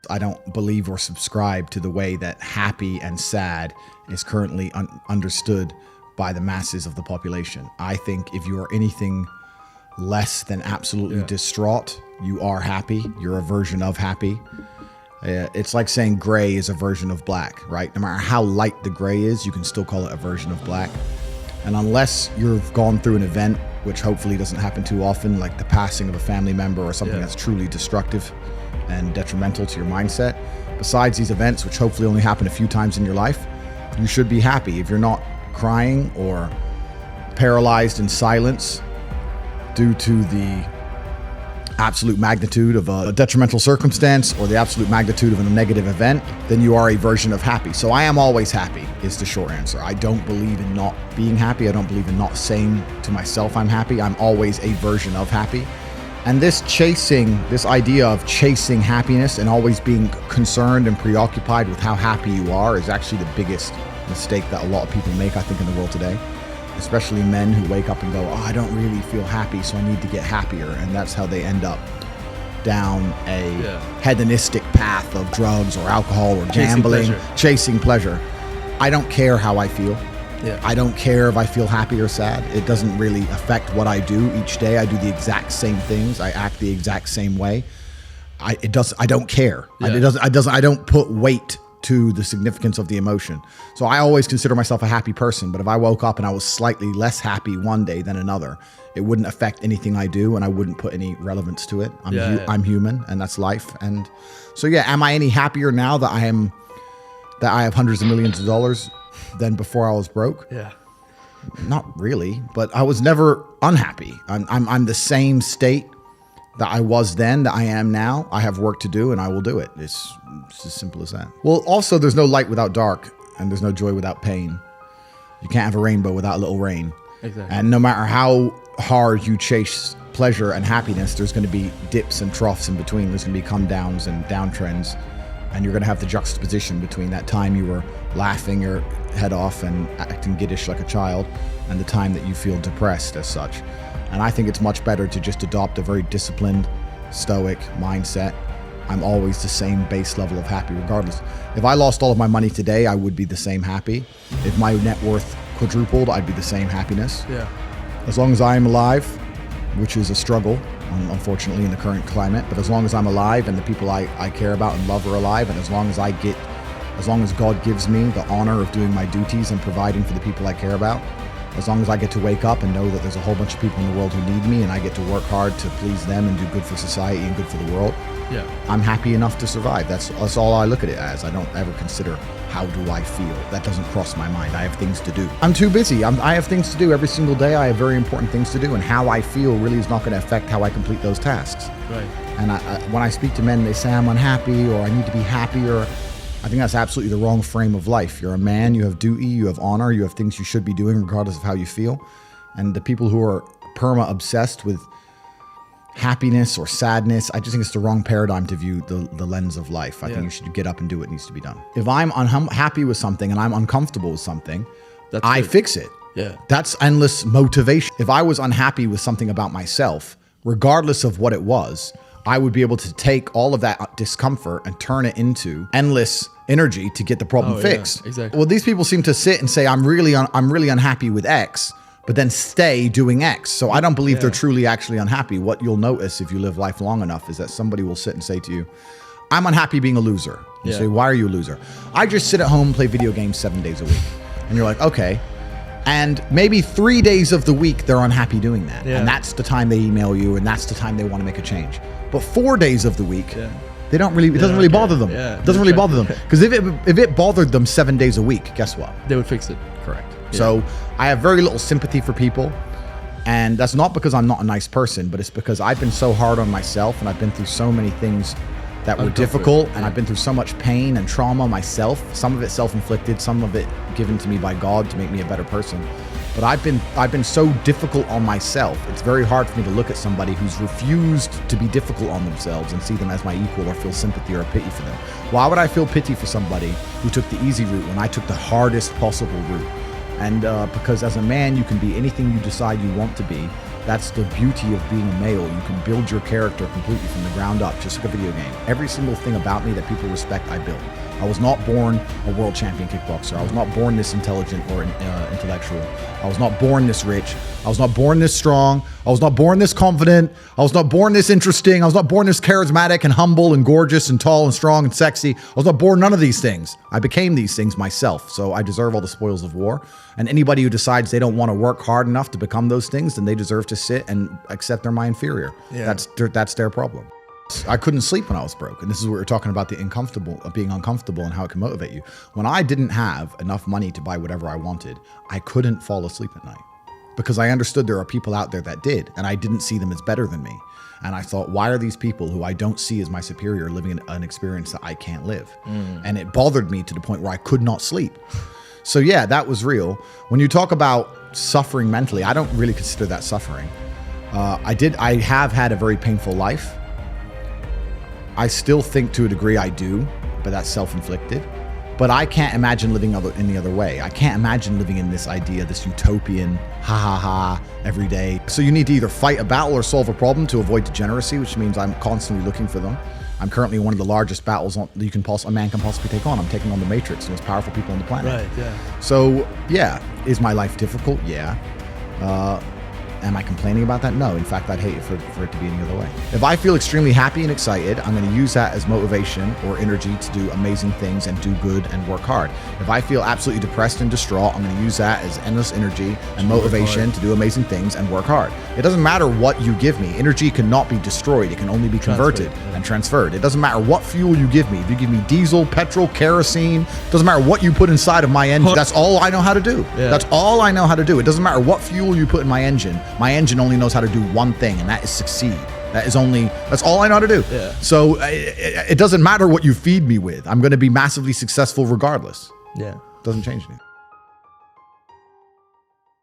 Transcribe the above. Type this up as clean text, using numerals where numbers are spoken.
I don't believe or subscribe to the way that happy and sad is currently understood by the masses of the population. I think if you are anything less than absolutely distraught, you are happy. You're a version of happy. It's like saying gray is a version of black, right? No matter how light the gray is, you can still call it a version of black. And unless you've gone through an event, which hopefully doesn't happen too often, like the passing of a family member or something that's truly destructive and detrimental to your mindset, besides these events, which hopefully only happen a few times in your life, you should be happy. If you're not crying or paralyzed in silence due to the absolute magnitude of a detrimental circumstance or the absolute magnitude of a negative event, then you are a version of happy. So I am always happy is the short answer. I don't believe in not being happy. I don't believe in not saying to myself I'm happy. I'm always a version of happy. And this idea of chasing happiness and always being concerned and preoccupied with how happy you are is actually the biggest mistake that a lot of people make, I think, in the world today. Especially men who wake up and go, oh, I don't really feel happy, so I need to get happier. And that's how they end up down a hedonistic path of drugs or alcohol or gambling, chasing pleasure. I don't care how I feel. I don't care if I feel happy or sad. It doesn't really affect what I do each day. I do the exact same things. I act the exact same way. I don't care. I don't put weight to the significance of the emotion. So I always consider myself a happy person, but if I woke up and I was slightly less happy one day than another, it wouldn't affect anything I do and I wouldn't put any relevance to it. I'm human and that's life. And so am I any happier now that I have hundreds of millions of dollars than before I was broke? Not really, but I was never unhappy. I'm the same state that I was then, that I am now. I have work to do and I will do it. It's as simple as that. Well, also there's no light without dark and there's no joy without pain. You can't have a rainbow without a little rain. Exactly. And no matter how hard you chase pleasure and happiness, there's going to be dips and troughs in between. There's going to be come downs and downtrends. And you're going to have the juxtaposition between that time you were laughing your head off and acting giddish like a child and the time that you feel depressed as such. And I think it's much better to just adopt a very disciplined, stoic mindset. I'm always the same base level of happy regardless. If I lost all of my money today, I would be the same happy. If my net worth quadrupled, I'd be the same happiness. As long as I am alive, which is a struggle, unfortunately, in the current climate, but as long as I'm alive and the people I care about and love are alive, and as long as God gives me the honor of doing my duties and providing for the people I care about, as long as I get to wake up and know that there's a whole bunch of people in the world who need me and I get to work hard to please them and do good for society and good for the world, I'm happy enough to survive. That's all I look at it as. I don't ever consider how do I feel. That doesn't cross my mind. I have things to do. I'm too busy. I have things to do every single day. I have very important things to do, and how I feel really is not going to affect how I complete those tasks. And when I speak to men, they say I'm unhappy or I need to be happier. I think that's absolutely the wrong frame of life. You're a man, you have duty, you have honor, you have things you should be doing regardless of how you feel. And the people who are perma-obsessed with happiness or sadness, I just think it's the wrong paradigm to view the lens of life. I think you should get up and do what needs to be done. If I'm unhappy with something and I'm uncomfortable with something, I fix it. That's endless motivation. If I was unhappy with something about myself, regardless of what it was, I would be able to take all of that discomfort and turn it into endless energy to get the problem fixed. Well, these people seem to sit and say, I'm really unhappy with X, but then stay doing X. So I don't believe they're truly actually unhappy. What you'll notice if you live life long enough is that somebody will sit and say to you, I'm unhappy being a loser. You say, why are you a loser? I just sit at home and play video games 7 days a week. And you're like, okay. And maybe 3 days of the week, they're unhappy doing that. And that's the time they email you and that's the time they want to make a change. But 4 days of the week, they don't really, it doesn't really bother them. It doesn't really bother them. Because if it bothered them 7 days a week, guess what? They would fix it. Correct. So I have very little sympathy for people. And that's not because I'm not a nice person, but it's because I've been so hard on myself and I've been through so many things that were difficult, and I've been through so much pain and trauma myself, some of it self-inflicted, some of it given to me by God to make me a better person. But I've been so difficult on myself. It's very hard for me to look at somebody who's refused to be difficult on themselves and see them as my equal or feel sympathy or pity for them. Why would I feel pity for somebody who took the easy route when I took the hardest possible route? And because as a man, you can be anything you decide you want to be, That's the beauty of being a male. You can build your character completely from the ground up, just like a video game. Every single thing about me that people respect, I build. I was not born a world champion kickboxer. I was not born this intelligent or intellectual. I was not born this rich. I was not born this strong. I was not born this confident. I was not born this interesting. I was not born this charismatic and humble and gorgeous and tall and strong and sexy. I was not born none of these things. I became these things myself. So I deserve all the spoils of war. And anybody who decides they don't want to work hard enough to become those things, then they deserve to sit and accept they're my inferior. Yeah. That's their problem. I couldn't sleep when I was broke. And this is what we're talking about, the being uncomfortable and how it can motivate you. When I didn't have enough money to buy whatever I wanted, I couldn't fall asleep at night because I understood there are people out there that did, and I didn't see them as better than me. And I thought, why are these people who I don't see as my superior living an experience that I can't live? And it bothered me to the point where I could not sleep. So yeah, that was real. When you talk about suffering mentally, I don't really consider that suffering. I have had a very painful life. I still think to a degree I do, but that's self-inflicted. But I can't imagine living any other way. I can't imagine living in this idea, this utopian, every day. So you need to either fight a battle or solve a problem to avoid degeneracy, which means I'm constantly looking for them. I'm currently one of the largest battles a man can possibly take on. I'm taking on the Matrix, the most powerful people on the planet. Right, yeah. So yeah, is my life difficult? Yeah. Am I complaining about that? No. In fact, I'd hate it for it to be any other way. If I feel extremely happy and excited, I'm going to use that as motivation or energy to do amazing things and do good and work hard. If I feel absolutely depressed and distraught, I'm going to use that as endless energy and motivation to do amazing things and work hard. It doesn't matter what you give me. Energy cannot be destroyed. It can only be converted and transferred. It doesn't matter what fuel you give me. If you give me diesel, petrol, kerosene, it doesn't matter what you put inside of my engine. That's all I know how to do. Yeah. That's all I know how to do. It doesn't matter what fuel you put in my engine. My engine only knows how to do one thing, and that is succeed. That's all I know how to do. Yeah. So it doesn't matter what you feed me with. I'm going to be massively successful regardless. Yeah. Doesn't change anything.